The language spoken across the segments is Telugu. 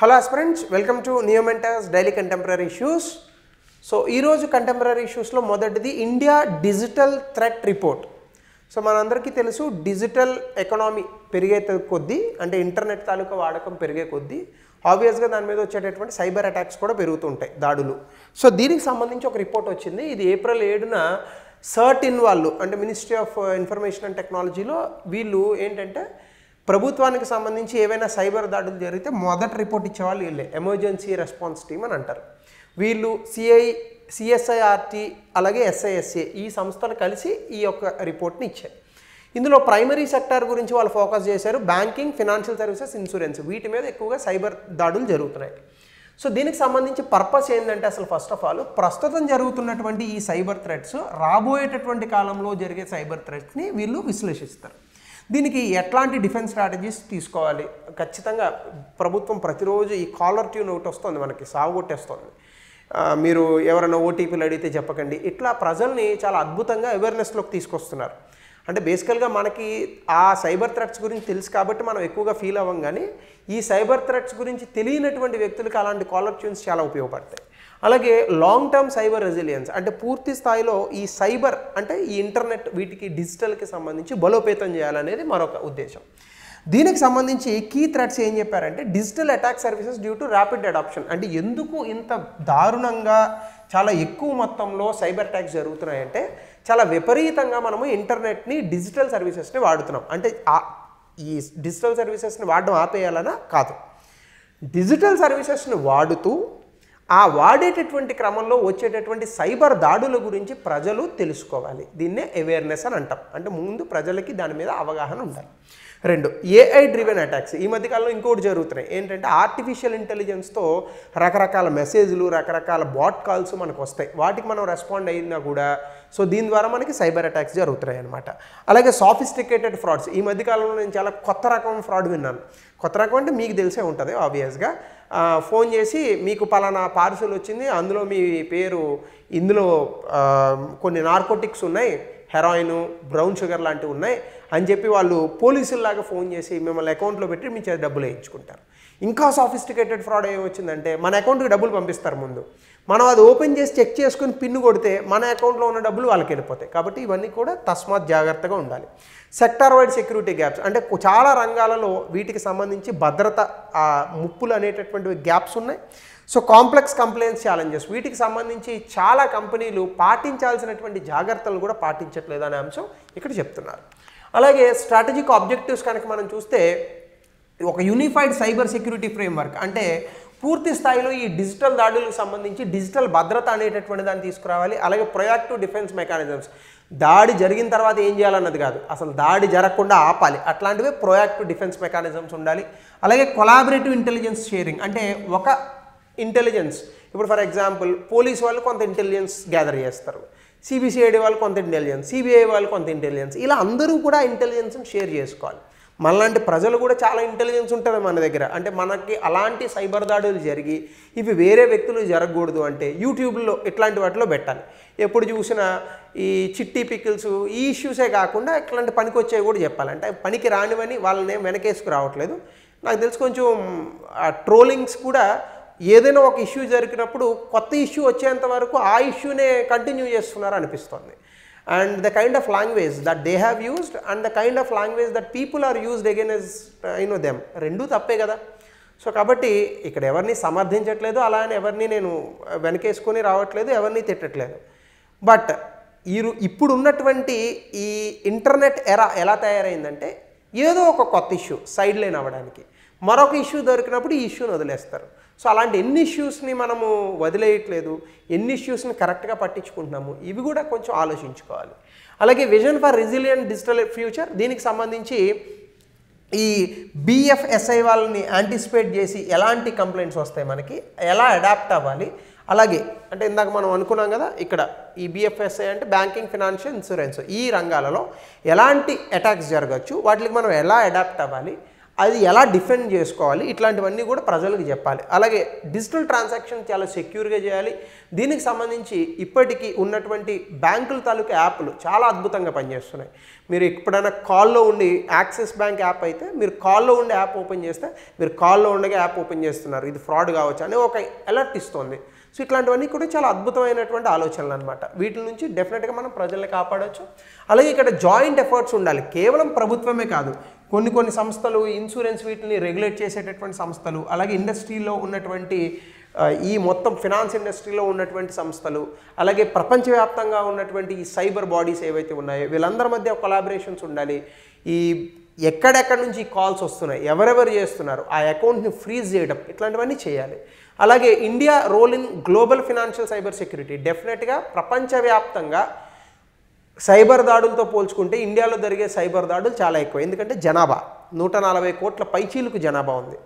Hello aspirants, welcome to Neomentor's Daily Contemporary Issues. So, ee roju contemporary issues lo modatiది India Digital Threat Report. So, మనందరికీ తెలుసు డిజిటల్ ఎకానమీ పెరిగే కొద్దీ అంటే ఇంటర్నెట్ తాలూకా వాడకం పెరిగే కొద్దీ ఆబ్వియస్గా దాని మీద వచ్చేటటువంటి సైబర్ అటాక్స్ కూడా పెరుగుతుంటాయి దాడులు. సో దీనికి సంబంధించి ఒక రిపోర్ట్ వచ్చింది. ఇది ఏప్రిల్ 7న సర్టిన్ వాళ్ళు అంటే మినిస్ట్రీ ఆఫ్ ఇన్ఫర్మేషన్ అండ్ టెక్నాలజీలో వీళ్ళు ఏంటంటే ప్రభుత్వానికి సంబంధించి ఏవైనా సైబర్ దాడులు జరిగితే మొదట రిపోర్ట్ ఇచ్చేవాళ్ళు వీళ్ళే, ఎమర్జెన్సీ రెస్పాన్స్ టీమ్ అని అంటారు. వీళ్ళు సిఎస్ఐఆర్టీ అలాగే ఎస్ఐఎస్ఏ ఈ సంస్థలు కలిసి ఈ యొక్క రిపోర్ట్ని ఇచ్చారు. ఇందులో ప్రైమరీ సెక్టార్ గురించి వాళ్ళు ఫోకస్ చేశారు. బ్యాంకింగ్, ఫినాన్షియల్ సర్వీసెస్, ఇన్సూరెన్స్ వీటి మీద ఎక్కువగా సైబర్ దాడులు జరుగుతున్నాయి. సో దీనికి సంబంధించి పర్పస్ ఏంటంటే అసలు ఫస్ట్ ఆఫ్ ఆల్ ప్రస్తుతం జరుగుతున్నటువంటి ఈ సైబర్ థ్రెట్స్ రాబోయేటటువంటి కాలంలో జరిగే సైబర్ థ్రెట్స్ని వీళ్ళు విశ్లేషిస్తారు. దీనికి ఎట్లాంటి డిఫెన్స్ స్ట్రాటజీస్ తీసుకోవాలి, ఖచ్చితంగా ప్రభుత్వం ప్రతిరోజు ఈ కాలర్ ట్యూన్ ఒకటి వస్తుంది మనకి సాగుగొట్టేస్తుంది, మీరు ఎవరైనా ఓటీపీలు అడిగితే చెప్పకండి, ఇట్లా ప్రజల్ని చాలా అద్భుతంగా అవేర్నెస్లోకి తీసుకొస్తున్నారు. అంటే బేసికల్గా మనకి ఆ సైబర్ థ్రెట్స్ గురించి తెలుసు కాబట్టి మనం ఎక్కువగా ఫీల్ అవ్వం, కానీ ఈ సైబర్ థ్రెట్స్ గురించి తెలియనటువంటి వ్యక్తులకు అలాంటి కాలర్ ట్యూన్స్ చాలా ఉపయోగపడతాయి. అలాగే లాంగ్ టర్మ్ సైబర్ రెసిలియన్స్ అంటే పూర్తి స్థాయిలో ఈ సైబర్ అంటే ఈ ఇంటర్నెట్ వీటికి డిజిటల్కి సంబంధించి బలోపేతం చేయాలనేది మరొక ఉద్దేశం. దీనికి సంబంధించి కీ థ్రెట్స్ ఏం చెప్పారంటే digital attack services due to rapid adoption. అంటే ఎందుకు ఇంత దారుణంగా చాలా ఎక్కువ మొత్తంలో సైబర్ అటాక్స్ జరుగుతున్నాయంటే చాలా విపరీతంగా మనము ఇంటర్నెట్ని డిజిటల్ సర్వీసెస్ని వాడుతున్నాం. అంటే ఈ డిజిటల్ సర్వీసెస్ని వాడడం ఆపేయాలనా కాదు, డిజిటల్ సర్వీసెస్ని వాడుతూ ఆ వాడేటటువంటి క్రమంలో వచ్చేటటువంటి సైబర్ దాడుల గురించి ప్రజలు తెలుసుకోవాలి. దీన్నే అవేర్నెస్ అని అంటాం. అంటే ముందు ప్రజలకి దాని మీద అవగాహన ఉండాలి. 2, ఏఐ డ్రివెన్ అటాక్స్. ఈ మధ్యకాలంలో ఇంకోటి జరుగుతున్నాయి ఏంటంటే ఆర్టిఫిషియల్ ఇంటెలిజెన్స్తో రకరకాల మెసేజ్లు, రకరకాల బాట్ కాల్స్ మనకు వస్తాయి. వాటికి మనం రెస్పాండ్ అయినా కూడా సో దీని ద్వారా మనకి సైబర్ అటాక్స్ జరుగుతున్నాయి అనమాట. అలాగే సాఫిస్టికేటెడ్ ఫ్రాడ్స్. ఈ మధ్యకాలంలో నేను చాలా కొత్త రకం ఫ్రాడ్ విన్నాను. కొత్త రకం అంటే మీకు తెలిసే ఉంటుంది ఆబ్వియస్గా. ఫోన్ చేసి మీకు పలానా పార్సల్ వచ్చింది, అందులో మీ పేరు, ఇందులో కొన్ని నార్కోటిక్స్ ఉన్నాయి, హెరాయిన్, బ్రౌన్ షుగర్ లాంటివి ఉన్నాయి అని చెప్పి వాళ్ళు పోలీసుల్లాగా ఫోన్ చేసి మిమ్మల్ని అకౌంట్లో పెట్టి మీ చేతి డబ్బులు వేయించుకుంటారు. ఇంకా సాఫిస్టికేటెడ్ ఫ్రాడ్ ఏమొచ్చిందంటే మన అకౌంట్కి డబ్బులు పంపిస్తారు ముందు, మనం అది ఓపెన్ చేసి చెక్ చేసుకుని పిన్ కొడితే మన అకౌంట్లో ఉన్న డబ్బులు వాళ్ళకి వెళ్ళిపోతాయి. కాబట్టి ఇవన్నీ కూడా తస్మాత్ జాగ్రత్తగా ఉండాలి. సెక్టార్ వైడ్ సెక్యూరిటీ గ్యాప్స్ అంటే చాలా రంగాలలో వీటికి సంబంధించి భద్రత ముప్పులు అనేటటువంటి గ్యాప్స్ ఉన్నాయి. సో కాంప్లెక్స్ కంప్లైంట్స్ ఛాలెంజెస్ వీటికి సంబంధించి చాలా కంపెనీలు పాటించాల్సినటువంటి జాగ్రత్తలు కూడా పాటించట్లేదు అనే అంశం ఇక్కడ చెప్తున్నారు. అలాగే స్ట్రాటజిక్ ఆబ్జెక్టివ్స్ కనుక మనం చూస్తే ఒక యూనిఫైడ్ సైబర్ సెక్యూరిటీ ఫ్రేమ్వర్క్ అంటే పూర్తి స్థాయిలో ఈ డిజిటల్ దాడులకు సంబంధించి డిజిటల్ భద్రత అనేటటువంటి దాన్ని తీసుకురావాలి. అలాగే ప్రొయాక్టివ్ డిఫెన్స్ మెకానిజమ్స్, దాడి జరిగిన తర్వాత ఏం చేయాలన్నది కాదు, అసలు దాడి జరగకుండా ఆపాలి, అట్లాంటివే ప్రొయాక్టివ్ డిఫెన్స్ మెకానిజమ్స్ ఉండాలి. అలాగే కొలాబరేటివ్ ఇంటెలిజెన్స్ షేరింగ్ అంటే ఒక ఇంటెలిజెన్స్, ఇప్పుడు ఫర్ ఎగ్జాంపుల్ పోలీస్ వాళ్ళు కొంత ఇంటెలిజెన్స్ గ్యాదర్ చేస్తారు, సిబిసిఐడి వాళ్ళు కొంత ఇంటెలిజెన్స్, సిబిఐ వాళ్ళు కొంత ఇంటెలిజెన్స్, ఇలా అందరూ కూడా ఇంటెలిజెన్స్ని షేర్ చేసుకోవాలి. మనలాంటి ప్రజలు కూడా చాలా ఇంటెలిజెన్స్ ఉంటుంది మన దగ్గర. అంటే మనకి అలాంటి సైబర్ దాడులు జరిగి ఇవి వేరే వ్యక్తులు జరగకూడదు అంటే యూట్యూబ్లో ఇట్లాంటి వాటిలో పెట్టాలి. ఎప్పుడు చూసినా ఈ చిట్టి పికిల్స్ ఈ ఇష్యూసే కాకుండా ఇట్లాంటి పనికి వచ్చేవి కూడా చెప్పాలి. అంటే పనికి రానివని వాళ్ళని వెనకేసుకు రావట్లేదు. నాకు తెలిసి కొంచెం ట్రోలింగ్స్ కూడా ఏదైనా ఒక ఇష్యూ జరిగినప్పుడు కొత్త ఇష్యూ వచ్చేంత వరకు ఆ ఇష్యూనే కంటిన్యూ చేస్తున్నారు అనిపిస్తుంది. And the kind of language that they have used and the kind of language that people are used against them రెండూ తప్పే కదా. సో కాబట్టి ఇక్కడ ఎవరిని సమర్థించట్లేదు, అలా అని ఎవరిని నేను వెనకేసుకొని రావట్లేదు, ఎవరిని తిట్టట్లేదు. బట్ ఇప్పుడు ఉన్నటువంటి ఈ ఇంటర్నెట్ ఎరా ఎలా తయారైందంటే ఏదో ఒక కొత్త ఇష్యూ సైడ్ లైన్ అవ్వడానికి మరొక ఇష్యూ దొరికినప్పుడు ఈ ఇష్యూని వదిలేస్తారు. సో అలాంటి ఎన్ని ఇష్యూస్ని మనము వదిలేయట్లేదు, ఎన్ని ఇష్యూస్ని కరెక్ట్గా పట్టించుకుంటున్నాము, ఇవి కూడా కొంచెం ఆలోచించుకోవాలి. అలాగే vision for resilient digital future, దీనికి సంబంధించి ఈ బిఎఫ్ఎస్ఐ వాళ్ళని యాంటిసిపేట్ చేసి ఎలాంటి కంప్లైంట్స్ వస్తాయి మనకి, ఎలా అడాప్ట్ అవ్వాలి, అలాగే అంటే ఇందాక మనం అనుకున్నాం కదా ఇక్కడ ఈ బిఎఫ్ఎస్ఐ అంటే బ్యాంకింగ్, ఫినాన్షియల్, ఇన్సూరెన్స్ ఈ రంగాలలో ఎలాంటి అటాక్స్ జరగచ్చు, వాటికి మనం ఎలా అడాప్ట్ అవ్వాలి, అది ఎలా డిఫెండ్ చేసుకోవాలి, ఇట్లాంటివన్నీ కూడా ప్రజలకు చెప్పాలి. అలాగే డిజిటల్ ట్రాన్సాక్షన్ చాలా సెక్యూర్గా చేయాలి. దీనికి సంబంధించి ఇప్పటికీ ఉన్నటువంటి బ్యాంకుల తాలూకు యాప్లు చాలా అద్భుతంగా పనిచేస్తున్నాయి. మీరు ఎప్పుడైనా కాల్లో ఉండి, యాక్సిస్ బ్యాంక్ యాప్ అయితే మీరు కాల్లో ఉండి యాప్ ఓపెన్ చేస్తే మీరు కాల్లో ఉండగా యాప్ ఓపెన్ చేస్తున్నారు, ఇది ఫ్రాడ్ కావచ్చు అని ఒక అలర్ట్ ఇస్తుంది. సో ఇట్లాంటివన్నీ కూడా చాలా అద్భుతమైనటువంటి ఆలోచనలు అనమాట. వీటి నుంచి డెఫినెట్గా మనం ప్రజల్ని కాపాడవచ్చు. అలాగే ఇక్కడ జాయింట్ ఎఫర్ట్స్ ఉండాలి. కేవలం ప్రభుత్వమే కాదు, కొన్ని సంస్థలు, ఇన్సూరెన్స్ వీటిని రెగ్యులేట్ చేసేటటువంటి సంస్థలు, అలాగే ఇండస్ట్రీలో ఉన్నటువంటి ఈ మొత్తం ఫినాన్స్ ఇండస్ట్రీలో ఉన్నటువంటి సంస్థలు, అలాగే ప్రపంచవ్యాప్తంగా ఉన్నటువంటి ఈ సైబర్ బాడీస్ ఏవైతే ఉన్నాయో వీళ్ళందరి మధ్య కొలాబరేషన్స్ ఉండాలి. ఈ ఎక్కడెక్కడి నుంచి కాల్స్ వస్తున్నాయి, ఎవరెవరు చేస్తున్నారు, ఆ అకౌంట్ని ఫ్రీజ్ చేయడం, ఇట్లాంటివన్నీ చేయాలి. అలాగే India role in global financial cyber security. డెఫినెట్గా ప్రపంచవ్యాప్తంగా సైబర్ దాడులతో పోల్చుకుంటే ఇండియాలో జరిగే సైబర్ దాడులు చాలా ఎక్కువ. ఎందుకంటే జనాభా 140 కోట్ల పైచీలకు జనాభా ఉంది.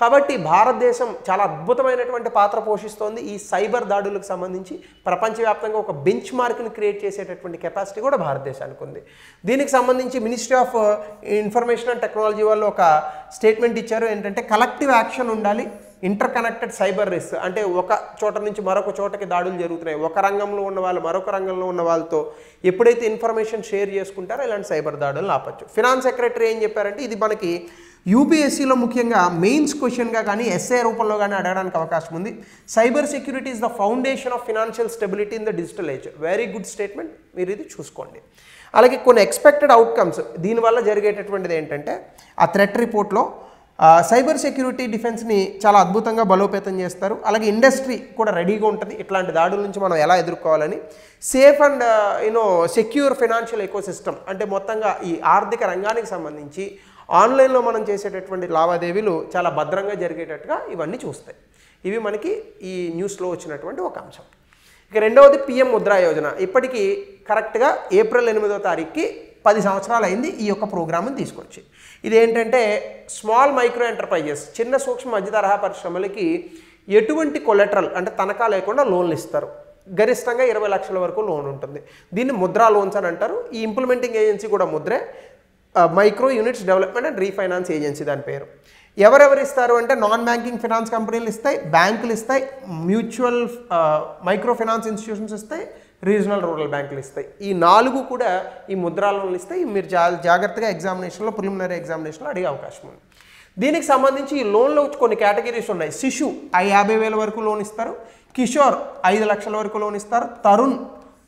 కాబట్టి భారతదేశం చాలా అద్భుతమైనటువంటి పాత్ర పోషిస్తోంది. ఈ సైబర్ దాడులకు సంబంధించి ప్రపంచవ్యాప్తంగా ఒక బెంచ్ మార్క్ని క్రియేట్ చేసేటటువంటి కెపాసిటీ కూడా భారతదేశానికి ఉంది. దీనికి సంబంధించి ministry of information and technology వాళ్ళు ఒక స్టేట్మెంట్ ఇచ్చారు. ఏంటంటే కలెక్టివ్ యాక్షన్ ఉండాలి, ఇంటర్ కనెక్టెడ్ సైబర్ రిస్క్. అంటే ఒక చోట నుంచి మరొక చోటకి దాడులు జరుగుతున్నాయి, ఒక రంగంలో ఉన్న వాళ్ళు మరొక రంగంలో ఉన్న వాళ్ళతో ఎప్పుడైతే ఇన్ఫర్మేషన్ షేర్ చేసుకుంటారో ఇలాంటి సైబర్ దాడులను ఆపచ్చు. ఫినాన్స్ సెక్రటరీ ఏం చెప్పారంటే ఇది మనకి యూపీఎస్సీలో ముఖ్యంగా మెయిన్స్ క్వశ్చన్గా కానీ ఎస్ఏ రూపంలో కానీ అడగడానికి అవకాశం ఉంది. Cyber security is the foundation of financial stability in the digital age. Very good statement, మీరు ఇది చూసుకోండి. అలాగే కొన్ని ఎక్స్పెక్టెడ్ అవుట్కమ్స్ దీనివల్ల జరిగేటటువంటిది ఏంటంటే ఆ థ్రెట్ రిపోర్ట్లో సైబర్ సెక్యూరిటీ డిఫెన్స్ని చాలా అద్భుతంగా బలోపేతం చేస్తారు. అలాగే ఇండస్ట్రీ కూడా రెడీగా ఉంటుంది ఇట్లాంటి దాడుల నుంచి మనం ఎలా ఎదుర్కోవాలని. Safe and secure financial ecosystem, అంటే మొత్తంగా ఈ ఆర్థిక రంగానికి సంబంధించి ఆన్లైన్లో మనం చేసేటటువంటి లావాదేవీలు చాలా భద్రంగా జరిగేటట్టుగా ఇవన్నీ చూస్తాయి. ఇవి మనకి ఈ న్యూస్లో వచ్చినటువంటి ఒక అంశం. ఇక రెండవది పిఎం ముద్రా యోజన. ఇప్పటికీ కరెక్ట్గా ఏప్రిల్ 8వ తారీఖుకి 10 సంవత్సరాలు అయింది ఈ యొక్క ప్రోగ్రామ్ని తీసుకొచ్చి. ఇదేంటంటే స్మాల్ మైక్రో ఎంటర్ప్రైజెస్, చిన్న సూక్ష్మ మధ్య తరహా పరిశ్రమలకి ఎటువంటి కొలెటరల్ అంటే తనఖా లేకుండా లోన్లు ఇస్తారు. గరిష్టంగా 20 లక్షల వరకు లోన్ ఉంటుంది. దీన్ని ముద్రా లోన్స్ అని అంటారు. ఈ ఇంప్లిమెంటింగ్ ఏజెన్సీ కూడా ముద్రే, micro units development and refinance agency దాని పేరు. ఎవరెవరు ఇస్తారు అంటే నాన్ బ్యాంకింగ్ ఫినాన్స్ కంపెనీలు ఇస్తాయి, బ్యాంకులు ఇస్తాయి, మ్యూచువల్ మైక్రో ఫినాన్స్ ఇన్స్టిట్యూషన్స్ ఇస్తాయి, రీజనల్ రూరల్ బ్యాంకులు ఇస్తాయి. ఈ 4 కూడా ఈ ముద్రా లోన్లు ఇస్తాయి. మీరు జాగ్రత్తగా ఎగ్జామినేషన్లో, ప్రిలిమినరీ ఎగ్జామినేషన్లో అడిగే అవకాశం ఉంది. దీనికి సంబంధించి ఈ లోన్లో కొన్ని కేటగిరీస్ ఉన్నాయి. శిశు 50,000 వరకు లోన్ ఇస్తారు, కిషోర్ 5 లక్షల వరకు లోన్ ఇస్తారు, తరుణ్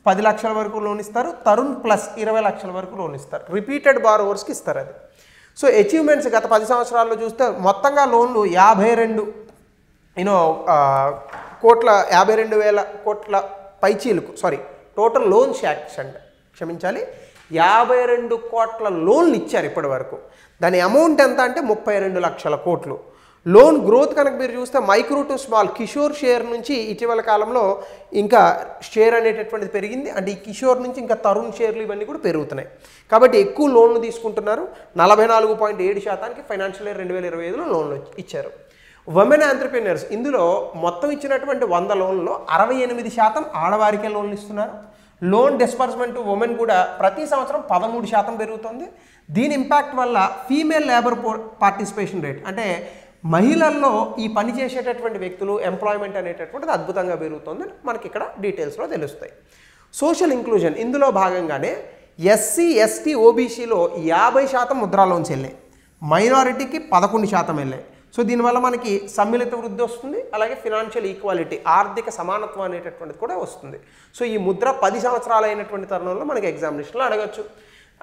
10 లక్షల వరకు లోన్ ఇస్తారు, తరుణ్ ప్లస్ 20 లక్షల వరకు లోన్ ఇస్తారు. రిపీటెడ్ బారోవర్స్కి ఇస్తారు అది. సో అచీవ్మెంట్స్ గత 10 సంవత్సరాల్లో చూస్తే మొత్తంగా లోన్లు 52 కోట్ల 52,000 కోట్ల పైచీలకు, టోటల్ లోన్ శాంక్షన్, క్షమించాలి, 52 కోట్ల లోన్లు ఇచ్చారు ఇప్పటి వరకు. దాని అమౌంట్ ఎంత అంటే 32 లక్షల కోట్లు. లోన్ గ్రోత్ కనుక మీరు చూస్తే micro to small Kishore share నుంచి ఇటీవల కాలంలో ఇంకా షేర్ అనేటటువంటిది పెరిగింది. అంటే ఈ కిషోర్ నుంచి ఇంకా తరుణ్ షేర్లు ఇవన్నీ కూడా పెరుగుతున్నాయి. కాబట్టి ఎక్కువ లోన్లు తీసుకుంటున్నారు. 44.7% ఫైనాన్షియల్ ఇయర్ 2025లో లోన్లు ఇచ్చారు. ఉమెన్ ఆంటర్‌ప్రెన్యూర్స్, ఇందులో మొత్తం ఇచ్చినటువంటి 100 లోన్లలో 68% ఆడవారికే లోన్లు ఇస్తున్నారు. లోన్ డిస్బర్స్మెంట్ ఉమెన్ కూడా ప్రతి సంవత్సరం 13% పెరుగుతుంది. దీని ఇంపాక్ట్ వల్ల ఫీమేల్ లేబర్ పార్టిసిపేషన్ రేట్, అంటే మహిళల్లో ఈ పని చేసేటటువంటి వ్యక్తులు ఎంప్లాయ్మెంట్ అనేటటువంటిది అద్భుతంగా పెరుగుతుంది. మనకి ఇక్కడ డీటెయిల్స్లో తెలుస్తాయి. సోషల్ ఇంక్లూజన్, ఇందులో భాగంగానే ఎస్సీ, ఎస్టీ, ఓబీసీలో 50% ముద్రా లోన్స్ వెళ్ళాయి, మైనారిటీకి 11% వెళ్ళాయి. సో దీనివల్ల మనకి సమ్మిళిత వృద్ధి వస్తుంది, అలాగే ఫినాన్షియల్ ఈక్వాలిటీ, ఆర్థిక సమానత్వం అనేటటువంటిది కూడా వస్తుంది. సో ఈ ముద్ర 10 సంవత్సరాలు అయినటువంటి తరుణంలో మనకి ఎగ్జామినేషన్లో అడగచ్చు.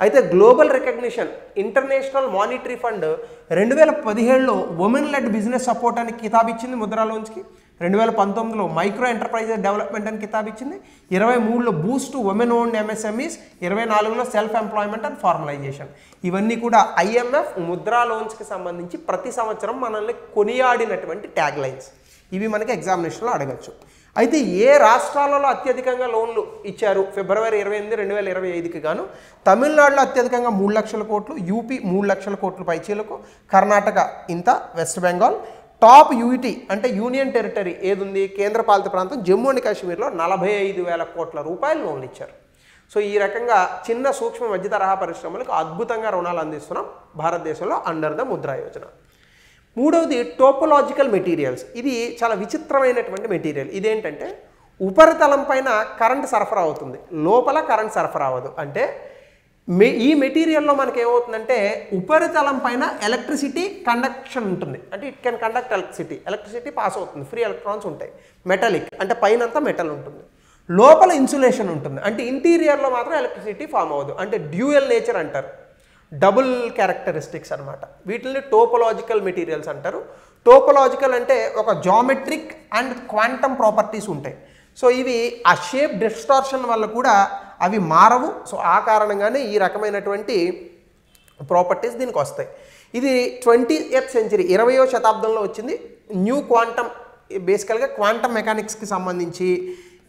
అయితే global recognition, international monetary fund 2017లో ఉమెన్ లెడ్ బిజినెస్ సపోర్ట్ అని కితాబ్ ఇచ్చింది ముద్రా లోన్స్కి. 2019లో మైక్రో ఎంటర్ప్రైజెస్ డెవలప్మెంట్ అని కితాబ్ ఇచ్చింది. 23లో బూస్ట్ ఉమెన్ ఓన్డ్ ఎంఎస్ఎంఈస్, 24లో సెల్ఫ్ ఎంప్లాయ్మెంట్ అండ్ ఫార్మలైజేషన్. ఇవన్నీ కూడా ఐఎంఎఫ్ ముద్రా లోన్స్కి సంబంధించి ప్రతి సంవత్సరం మనల్ని కొనియాడినటువంటి ట్యాగ్ లైన్స్. ఇవి మనకి ఎగ్జామినేషన్లో అడగచ్చు. అయితే ఏ రాష్ట్రాలలో అత్యధికంగా లోన్లు ఇచ్చారు ఫిబ్రవరి 28, 2025కి గాను? తమిళనాడులో అత్యధికంగా 3 లక్షల కోట్లు, యూపీ 3 లక్షల కోట్లు పైచీలకు, కర్ణాటక ఇంత, వెస్ట్ బెంగాల్. టాప్ యూటీ అంటే యూనియన్ టెరిటరీ ఏది ఉంది, కేంద్రపాలిత ప్రాంతం జమ్మూ అండ్ కాశ్మీర్లో 45,000 కోట్ల రూపాయలు లోన్లు ఇచ్చారు. సో ఈ రకంగా చిన్న సూక్ష్మ మధ్య తరహా పరిశ్రమలకు అద్భుతంగా రుణాలు అందిస్తున్నాం భారతదేశంలో అండర్ ద ముద్రా యోజన. మూడవది టోపోలాజికల్ మెటీరియల్స్. ఇది చాలా విచిత్రమైనటువంటి మెటీరియల్. ఇదేంటంటే ఉపరితలం పైన కరెంట్ సరఫరా అవుతుంది, లోపల కరెంట్ సరఫరా అవ్వదు. అంటే ఈ మెటీరియల్లో మనకి ఏమవుతుందంటే ఉపరితలం పైన ఎలక్ట్రిసిటీ కండక్షన్ ఉంటుంది, అంటే it can conduct electricity pass అవుతుంది, ఫ్రీ ఎలక్ట్రాన్స్ ఉంటాయి. మెటాలిక్ అంటే పైన అంతా మెటల్ ఉంటుంది, లోపల ఇన్సులేషన్ ఉంటుంది, అంటే ఇంటీరియర్లో మాత్రం ఎలక్ట్రిసిటీ ఫామ్ అవ్వదు. అంటే డ్యూయల్ నేచర్ అంటారు, డబుల్ క్యారెక్టరిస్టిక్స్ అనమాట. వీటిని టోపోలాజికల్ మెటీరియల్స్ అంటారు. టోపోలాజికల్ అంటే ఒక జామెట్రిక్ అండ్ క్వాంటమ్ ప్రాపర్టీస్ ఉంటాయి. సో ఇవి ఆ షేప్ డిస్టార్షన్ వల్ల కూడా అవి మారవు. సో ఆ కారణంగానే ఈ రకమైనటువంటి ప్రాపర్టీస్ దీనికి వస్తాయి. ఇది 20th సెంచరీ 20వ శతాబ్దంలో వచ్చింది. న్యూ క్వాంటమ్, బేసికల్గా క్వాంటమ్ మెకానిక్స్కి సంబంధించి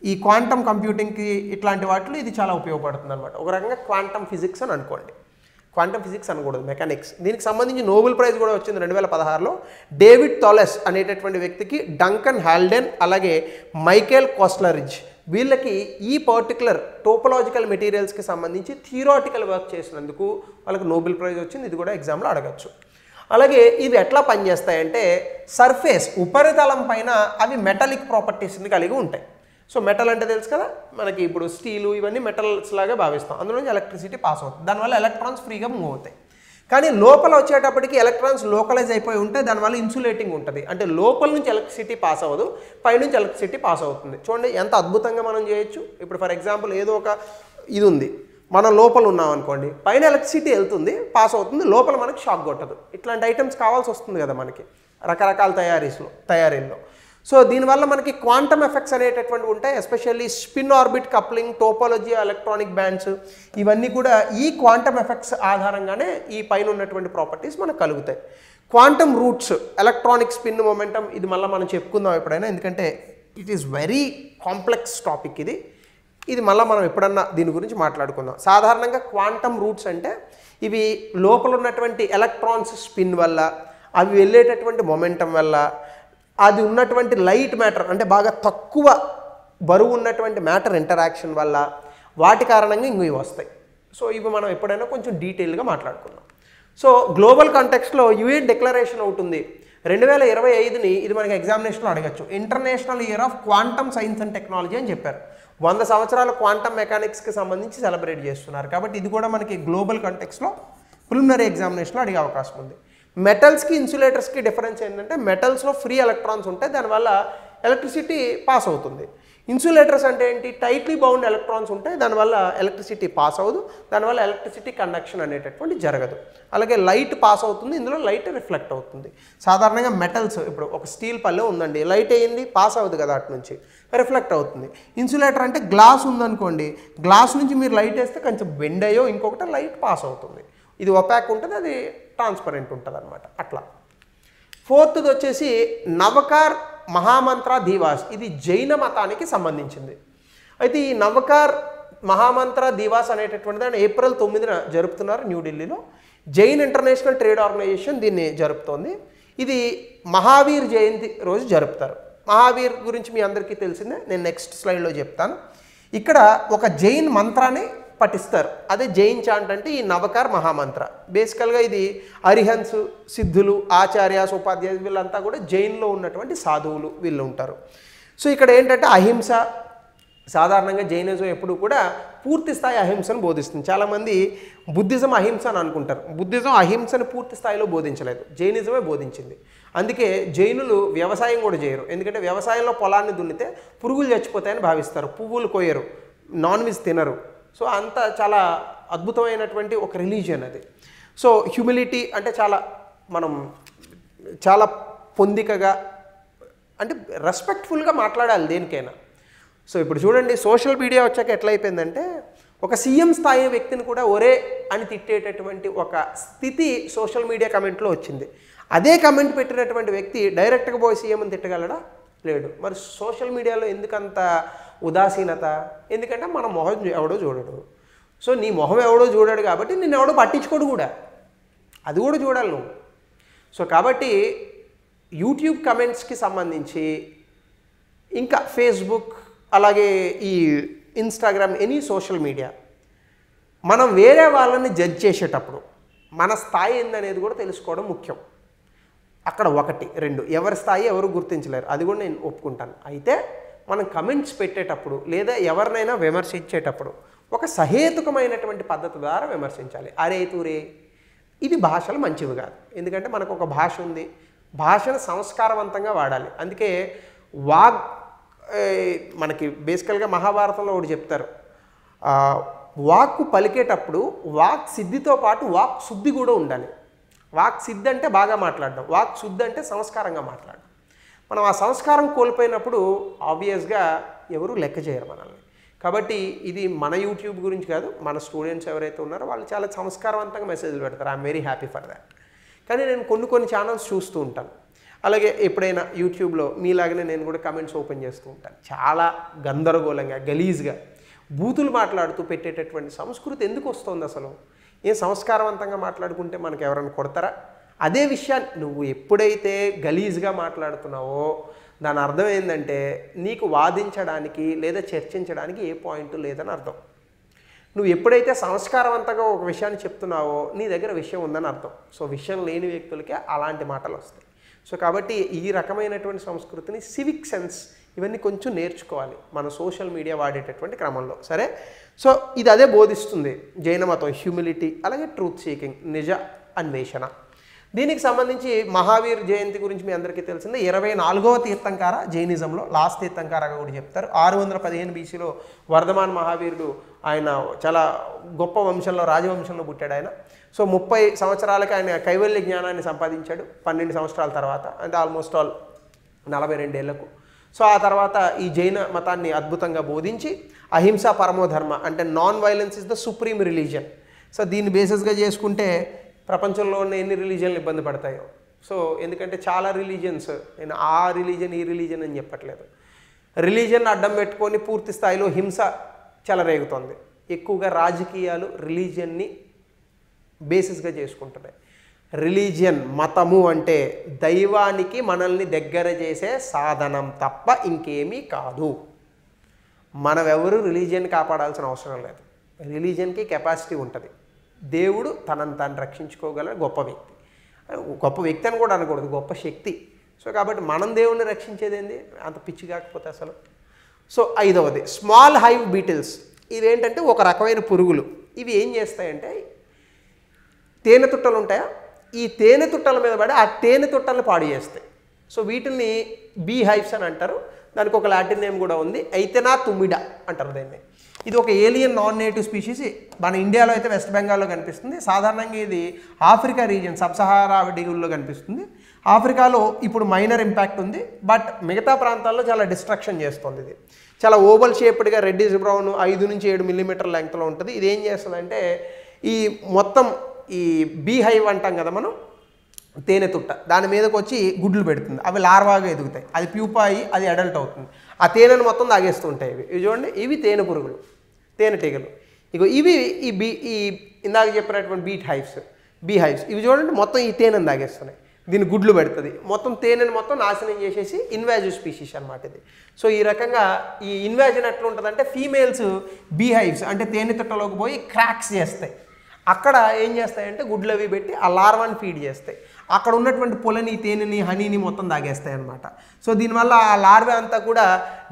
ఈ క్వాంటమ్ కంప్యూటింగ్కి ఇట్లాంటి వాటిలో ఇది చాలా ఉపయోగపడుతుంది అనమాట. ఒక రకంగా క్వాంటమ్ ఫిజిక్స్ అని అనుకోండి, క్వాంటమ్ ఫిజిక్స్ అనకూడదు, మెకానిక్స్. దీనికి సంబంధించి నోబెల్ ప్రైజ్ కూడా వచ్చింది 2016లో. డేవిడ్ థాలెస్ అనేటటువంటి వ్యక్తికి, డంకన్ హాల్డెన్, అలాగే మైకేల్ కోస్లరిడ్జ్, వీళ్ళకి ఈ పర్టికులర్ టోపోలాజికల్ మెటీరియల్స్కి సంబంధించి థియరాటికల్ వర్క్ చేసినందుకు వాళ్ళకి నోబెల్ ప్రైజ్ వచ్చింది. ఇది కూడా ఎగ్జామ్లో అడగచ్చు. అలాగే ఇవి ఎట్లా పనిచేస్తాయంటే సర్ఫేస్ ఉపరితలం పైన అవి మెటాలిక్ ప్రాపర్టీస్ని కలిగి ఉంటాయి. సో మెటల్ అంటే తెలుసు కదా మనకి, ఇప్పుడు స్టీలు ఇవన్నీ మెటల్స్ లాగా భావిస్తాం. అందులో నుంచి ఎలక్ట్రిసిటీ పాస్ అవుతుంది, దానివల్ల ఎలక్ట్రాన్స్ ఫ్రీగా మూవ్ అవుతాయి. కానీ లోపల వచ్చేటప్పటికి ఎలక్ట్రాన్స్ లోకలైజ్ అయిపోయి ఉంటే దానివల్ల ఇన్సులేటింగ్ ఉంటుంది, అంటే లోపల నుంచి ఎలక్ట్రిసిటీ పాస్ అవ్వదు, పైనుంచి ఎలక్ట్రిసిటీ పాస్ అవుతుంది. చూడండి ఎంత అద్భుతంగా మనం చేయొచ్చు. ఇప్పుడు ఫర్ ఎగ్జాంపుల్ ఏదో ఒక ఇది ఉంది, మనం లోపల ఉన్నాం అనుకోండి, పైన ఎలక్ట్రిసిటీ వెళ్తుంది, పాస్ అవుతుంది, లోపల మనకి షాక్ కొట్టదు. ఇట్లాంటి ఐటమ్స్ కావాల్సి వస్తుంది కదా మనకి రకరకాల తయారీల్లో. సో దీనివల్ల మనకి క్వాంటమ్ ఎఫెక్ట్స్ అనేటటువంటి ఉంటాయి. Especially spin orbit coupling, topology, electronic bands, ఇవన్నీ కూడా ఈ క్వాంటమ్ ఎఫెక్ట్స్ ఆధారంగానే ఈ పైన ఉన్నటువంటి ప్రాపర్టీస్ మనకు కలుగుతాయి. Quantum roots, electronic spin momentum, ఇది మళ్ళీ మనం చెప్పుకుందాం ఎప్పుడైనా, ఎందుకంటే it is very complex topic ఇది మళ్ళీ మనం ఎప్పుడన్నా దీని గురించి మాట్లాడుకుందాం. సాధారణంగా క్వాంటమ్ రూట్స్ అంటే ఇవి లోపల ఉన్నటువంటి ఎలక్ట్రాన్స్ స్పిన్ వల్ల, అవి వెళ్ళేటటువంటి మొమెంటం వల్ల, అది ఉన్నటువంటి లైట్ మ్యాటర్ అంటే బాగా తక్కువ బరువు ఉన్నటువంటి మ్యాటర్ ఇంటరాక్షన్ వల్ల, వాటి కారణంగా ఇవి వస్తాయి. సో ఇవి మనం ఎప్పుడైనా కొంచెం డీటెయిల్గా మాట్లాడుకుందాం. సో గ్లోబల్ కాంటెక్స్ట్లో యుఎన్ డిక్లరేషన్ అవుతుంది 2025ని, ఇది మనకి ఎగ్జామినేషన్లో అడగచ్చు. International year of quantum science and technology అని చెప్పారు. 100 సంవత్సరాల క్వాంటమ్ మెకానిక్స్కి సంబంధించి సెలబ్రేట్ చేస్తున్నారు. కాబట్టి ఇది కూడా మనకి గ్లోబల్ కాంటెక్స్లో ప్రిలిమినరీ ఎగ్జామినేషన్లో అడిగే అవకాశం ఉంది. మెటల్స్కి ఇన్సులేటర్స్కి డిఫరెన్స్ ఏంటంటే మెటల్స్లో ఫ్రీ ఎలక్ట్రాన్స్ ఉంటాయి, దానివల్ల ఎలక్ట్రిసిటీ పాస్ అవుతుంది. ఇన్సులేటర్స్ అంటే ఏంటి, టైట్లీ బౌండ్ ఎలక్ట్రాన్స్ ఉంటాయి, దానివల్ల ఎలక్ట్రిసిటీ పాస్ అవ్వదు, దానివల్ల ఎలక్ట్రిసిటీ కండక్షన్ అనేటటువంటి జరగదు. అలాగే లైట్ పాస్ అవుతుంది, ఇందులో లైట్ రిఫ్లెక్ట్ అవుతుంది. సాధారణంగా మెటల్స్, ఇప్పుడు ఒక స్టీల్ పల్లె ఉందండి, లైట్ అయ్యింది పాస్ అవ్వదు కదా, అటు నుంచి రిఫ్లెక్ట్ అవుతుంది. ఇన్సులేటర్ అంటే గ్లాస్ ఉందనుకోండి, గ్లాస్ నుంచి మీరు లైట్ వేస్తే కొంచెం బెండ్ అయ్యో ఇంకొకటి లైట్ పాస్ అవుతుంది. ఇది ఒపాక్ ఉంటుంది, అది ట్రాన్స్పరెంట్ ఉంటుంది అనమాట. అట్లా 4th వచ్చేసి నవకార్ మహామంత్ర దివాస్. ఇది జైన మతానికి సంబంధించింది. అయితే ఈ నవకార్ మహామంత్ర దివాస్ అనేటటువంటి దాన్ని ఏప్రిల్ 9న జరుపుతున్నారు న్యూఢిల్లీలో. జైన్ ఇంటర్నేషనల్ ట్రేడ్ ఆర్గనైజేషన్ దీన్ని జరుపుతోంది. ఇది మహావీర్ జయంతి రోజు జరుపుతారు. మహావీర్ గురించి మీ అందరికీ తెలిసిందే, నేను నెక్స్ట్ స్లైడ్లో చెప్తాను. ఇక్కడ ఒక జైన్ మంత్రాన్ని పఠిస్తారు, అదే జైన్ చాంట్ అంటే ఈ నవకార్ మహామంత్ర. బేసికల్గా ఇది అరిహన్స్, సిద్ధులు, ఆచార్యాస్, ఉపాధ్యాయులు వీళ్ళంతా కూడా జైన్లో ఉన్నటువంటి సాధువులు వీళ్ళు ఉంటారు. సో ఇక్కడ ఏంటంటే అహింస, సాధారణంగా జైనిజం ఎప్పుడు కూడా పూర్తి స్థాయి అహింసను బోధిస్తుంది. చాలామంది బుద్ధిజం అహింస అని అనుకుంటారు. బుద్ధిజం అహింసను పూర్తి స్థాయిలో బోధించలేదు, జైనిజమే బోధించింది. అందుకే జైనులు వ్యవసాయం కూడా చేయరు, ఎందుకంటే వ్యవసాయంలో పొలాన్ని దున్నితే పురుగులు చచ్చిపోతాయని భావిస్తారు, పువ్వులు కోయరు, నాన్ వెజ్ తినరు. సో అంత చాలా అద్భుతమైనటువంటి ఒక రిలీజియన్ అది. సో హ్యూమిలిటీ అంటే మనం చాలా పొందికగా అంటే రెస్పెక్ట్ఫుల్గా మాట్లాడాలి దేనికైనా. సో ఇప్పుడు చూడండి, సోషల్ మీడియా వచ్చాక ఎట్లయిపోయిందంటే ఒక సీఎం స్థాయి వ్యక్తిని కూడా ఒరే అని తిట్టేటటువంటి ఒక స్థితి సోషల్ మీడియా కమెంట్లో వచ్చింది. అదే కమెంట్ పెట్టినటువంటి వ్యక్తి డైరెక్ట్గా పోయి సీఎం అని తిట్టగలడా? లేడు. మరి సోషల్ మీడియాలో ఎందుకంత ఉదాసీనత? ఎందుకంటే మన మొహం ఎవడో చూడడు. సో నీ మొహం ఎవడో చూడాడు కాబట్టి నిన్ను ఎవడో పట్టించుకోడు కూడా, అది కూడా చూడాలి నువ్వు. సో కాబట్టి యూట్యూబ్ కమెంట్స్కి సంబంధించి, ఇంకా ఫేస్బుక్, అలాగే ఈ ఇన్స్టాగ్రామ్, ఎనీ సోషల్ మీడియా మనం వేరే వాళ్ళని జడ్జ్ చేసేటప్పుడు మన స్థాయి ఏందనేది కూడా తెలుసుకోవడం ముఖ్యం. అక్కడ 1, 2 ఎవరి స్థాయి ఎవరు గుర్తించలేరు, అది కూడా నేను ఒప్పుకుంటాను. అయితే మనం కమెంట్స్ పెట్టేటప్పుడు లేదా ఎవరినైనా విమర్శించేటప్పుడు ఒక సహేతుకమైనటువంటి పద్ధతి ద్వారా విమర్శించాలి. అరే తూరే ఇది భాషలు మంచివి కాదు. ఎందుకంటే మనకు ఒక భాష ఉంది, భాషను సంస్కారవంతంగా వాడాలి. అందుకే మనకి బేసికల్గా మహాభారతంలో ఒకటి చెప్తారు, వాక్కు పలికేటప్పుడు వాక్ సిద్ధితో పాటు వాక్ శుద్ధి కూడా ఉండాలి. వాక్ సిద్ధి అంటే బాగా మాట్లాడడం, వాక్ శుద్ధి అంటే సంస్కారంగా మాట్లాడడం. మనం ఆ సంస్కారం కోల్పోయినప్పుడు ఆబ్వియస్గా ఎవరు లెక్క చేయరు మనల్ని. కాబట్టి ఇది మన యూట్యూబ్ గురించి కాదు, మన స్టూడెంట్స్ ఎవరైతే ఉన్నారో వాళ్ళు చాలా సంస్కారవంతంగా మెసేజ్లు పెడతారు. I'm very happy for that. కానీ నేను కొన్ని ఛానల్స్ చూస్తూ ఉంటాను. అలాగే ఎప్పుడైనా యూట్యూబ్లో మీలాగనే నేను కూడా కమెంట్స్ ఓపెన్ చేస్తూ ఉంటాను. చాలా గందరగోళంగా గలీజ్గా బూతులు మాట్లాడుతూ పెట్టేటటువంటి సంస్కృతి ఎందుకు వస్తుంది అసలు? ఏం సంస్కారవంతంగా మాట్లాడుకుంటే మనకు ఎవరైనా కొడతారా? అదే విషయాన్ని నువ్వు ఎప్పుడైతే గలీజ్గా మాట్లాడుతున్నావో దాని అర్థం ఏంటంటే నీకు వాదించడానికి లేదా చర్చించడానికి ఏ పాయింట్ లేదని అర్థం. నువ్వు ఎప్పుడైతే సంస్కారవంతంగా ఒక విషయాన్ని చెప్తున్నావో నీ దగ్గర విషయం ఉందని అర్థం. సో విషయం లేని వ్యక్తులకే అలాంటి మాటలు వస్తాయి. సో కాబట్టి ఈ రకమైనటువంటి సంస్కృతిని, సివిక్ సెన్స్ ఇవన్నీ కొంచెం నేర్చుకోవాలి మన సోషల్ మీడియా వాడేటటువంటి క్రమంలో. సరే, సో ఇది అదే బోధిస్తుంది జైన మతం, హ్యూమిలిటీ, అలాగే ట్రూత్ సీకింగ్, నిజ అన్వేషణ. దీనికి సంబంధించి మహావీర్ జయంతి గురించి మీ అందరికీ తెలిసిందే. 24వ తీర్థంకార జైనిజంలో, లాస్ట్ తీర్థంకారగా కూడా చెప్తారు. 615 BCలో వర్ధమాన్ మహావీరుడు, ఆయన చాలా గొప్ప వంశంలో, రాజవంశంలో పుట్టాడు ఆయన. సో 30 సంవత్సరాలకి ఆయన కైవల్య జ్ఞానాన్ని సంపాదించాడు 12 సంవత్సరాల తర్వాత, అంటే ఆల్మోస్ట్ ఆల్ 42 ఏళ్లకు. సో ఆ తర్వాత ఈ జైన మతాన్ని అద్భుతంగా బోధించి అహింస పరమోధర్మ, అంటే non violence is the supreme religion. So దీన్ని బేసిస్గా చేసుకుంటే ప్రపంచంలో ఉన్న ఎన్ని రిలీజియన్లు ఇబ్బంది పడతాయో. సో ఎందుకంటే చాలా రిలీజియన్స్, నేను ఆ రిలీజన్ ఈ రిలీజన్ అని చెప్పట్లేదు, రిలీజన్ అడ్డం పెట్టుకొని పూర్తి స్థాయిలో హింస చెలరేగుతుంది. ఎక్కువగా రాజకీయాలు రిలీజియన్ని బేసిస్గా చేసుకుంటున్నాయి. రిలీజియన్, మతము అంటే దైవానికి మనల్ని దగ్గర చేసే సాధనం తప్ప ఇంకేమీ కాదు. మనమెవరూ రిలీజియన్ కాపాడాల్సిన అవసరం లేదు. రిలీజియన్కి కెపాసిటీ ఉంటుంది. దేవుడు తనను తాను రక్షించుకోగల గొప్ప వ్యక్తి. గొప్ప వ్యక్తి అని కూడా అనకూడదు, గొప్ప శక్తి. సో కాబట్టి మనం దేవుణ్ణి రక్షించేది ఏంది అంత పిచ్చి కాకపోతే అసలు. సో 5వది స్మాల్ హైవ్ బీటిల్స్. ఇవేంటంటే ఒక రకమైన పురుగులు. ఇవి ఏం చేస్తాయంటే తేనె తుట్టలు ఉంటాయా, ఈ తేనె తుట్టల మీద పడి ఆ తేనె తుట్టలను పాడు చేస్తాయి. సో వీటిని బీ హైవ్స్ అని అంటారు. దానికి ఒక లాటిన్ నేమ్ కూడా ఉంది, ఐతెనా తుమిడా అంటారు దీన్ని. ఇది ఒక ఏలియన్ నాన్ నేటివ్ స్పీషీస్. మన ఇండియాలో అయితే వెస్ట్ బెంగాల్లో కనిపిస్తుంది. సాధారణంగా ఇది ఆఫ్రికా రీజియన్, సబ్ సహారా అడవుల్లో కనిపిస్తుంది. ఆఫ్రికాలో ఇప్పుడు మైనర్ ఇంపాక్ట్ ఉంది, బట్ మిగతా ప్రాంతాల్లో చాలా డిస్ట్రక్షన్ చేస్తుంది. ఇది చాలా ఓవల్ షేప్డ్గా రెడ్డిష్ బ్రౌన్ 5 నుంచి 7 మిల్లీమీటర్ లెంగ్త్లో ఉంటుంది. ఇది ఏం చేస్తుందంటే ఈ మొత్తం ఈ బీ హైవ్ అంటాం కదా మనం, తేనె తుట్ట, దాని మీదకి వచ్చి గుడ్లు పెడుతుంది. అవి లార్వాగా ఎదుగుతాయి, అది ప్యూపా అయ్యి అది అడల్ట్ అవుతుంది. ఆ తేనెను మొత్తం తాగేస్తూ ఉంటాయి. ఇవి చూడండి, ఇవి తేనె పురుగులు, తేనెటీగలు. ఇగో ఇవి ఈ ఇందాక చెప్పినటువంటి బీ హైవ్స్ ఇవి చూడండి, మొత్తం ఈ తేనెను తాగేస్తున్నాయి. దీన్ని గుడ్లు పెడుతుంది, మొత్తం తేనెను మొత్తం నాశనం చేసేసి ఇన్వాజివ్ స్పీషీస్ అనమాట ఇది. సో ఈ రకంగా ఈ ఇన్వాజన్ ఎట్లా ఉంటుందంటే ఫీమేల్స్ బీ హైవ్స్ అంటే తేనె తుట్టలోకి పోయి క్రాక్స్ చేస్తాయి. అక్కడ ఏం చేస్తాయంటే గుడ్లు అవి పెట్టి ఆ లార్వాని ఫీడ్ చేస్తాయి. అక్కడ ఉన్నటువంటి పొలని, తేనెని, హనీని మొత్తం తాగేస్తాయి అనమాట. సో దీనివల్ల ఆ లార్వా అంతా కూడా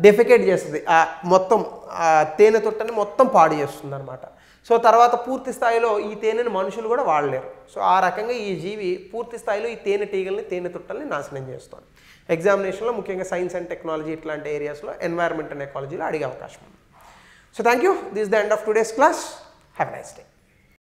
డెఫికేట్ చేస్తుంది, ఆ మొత్తం తేనె తుట్టని మొత్తం పాడు చేస్తుంది అనమాట. సో తర్వాత పూర్తి స్థాయిలో ఈ తేనెని మనుషులు కూడా వాడలేరు. సో ఆ రకంగా ఈ జీవి పూర్తి స్థాయిలో ఈ తేనెటీగల్ని, తేనె తుట్టల్ని నాశనం చేస్తుంది. ఎగ్జామినేషన్లో ముఖ్యంగా సైన్స్ అండ్ టెక్నాలజీ ఇట్లాంటి ఏరియాస్లో ఎన్వైర్న్మెంట్ అండ్ ఎకాలజీలో అడిగే అవకాశం ఉంది. So thank you. This the end of today's class. Have a nice day.